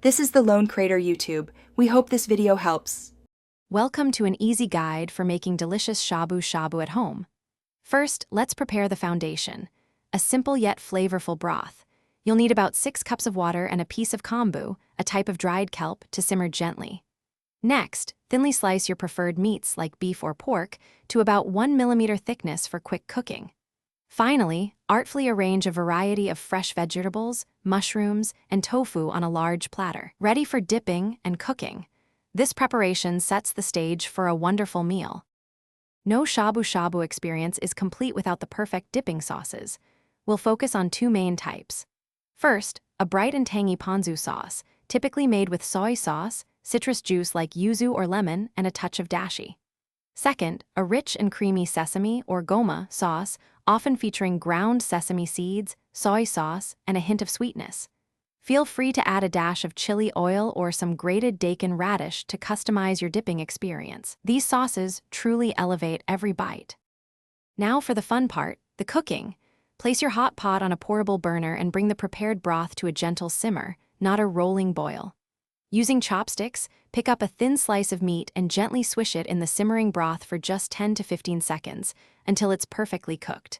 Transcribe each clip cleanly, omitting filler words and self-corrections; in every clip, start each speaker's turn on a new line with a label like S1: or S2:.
S1: This is the Lone Crater YouTube. We hope this video helps.
S2: Welcome to an easy guide for making delicious shabu shabu at home. First, let's prepare the foundation. A simple yet flavorful broth. You'll need about 6 cups of water and a piece of kombu, a type of dried kelp, to simmer gently. Next, thinly slice your preferred meats like beef or pork to about 1 millimeter thickness for quick cooking. Finally, artfully arrange a variety of fresh vegetables, mushrooms, and tofu on a large platter, ready for dipping and cooking. This preparation sets the stage for a wonderful meal. No shabu shabu experience is complete without the perfect dipping sauces. We'll focus on 2 main types. First, a bright and tangy ponzu sauce, typically made with soy sauce, citrus juice like yuzu or lemon, and a touch of dashi. Second, a rich and creamy sesame or goma sauce, often featuring ground sesame seeds, soy sauce, and a hint of sweetness. Feel free to add a dash of chili oil or some grated daikon radish to customize your dipping experience. These sauces truly elevate every bite. Now for the fun part, the cooking. Place your hot pot on a portable burner and bring the prepared broth to a gentle simmer, not a rolling boil. Using chopsticks, pick up a thin slice of meat and gently swish it in the simmering broth for just 10 to 15 seconds until it's perfectly cooked.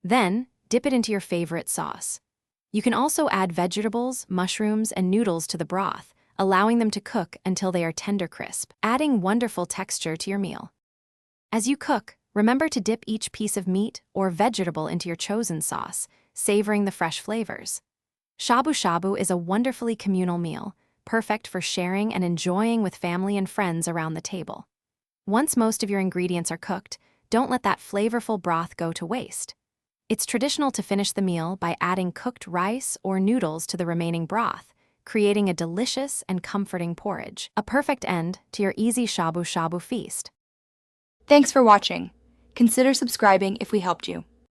S2: Then, dip it into your favorite sauce. You can also add vegetables, mushrooms, and noodles to the broth, allowing them to cook until they are tender crisp, adding wonderful texture to your meal. As you cook, remember to dip each piece of meat or vegetable into your chosen sauce, savoring the fresh flavors. Shabu shabu is a wonderfully communal meal, perfect for sharing and enjoying with family and friends around the table. Once most of your ingredients are cooked, don't let that flavorful broth go to waste. It's traditional to finish the meal by adding cooked rice or noodles to the remaining broth, creating a delicious and comforting porridge, a perfect end to your easy shabu shabu feast.
S1: Thanks for watching. Consider subscribing if we helped you.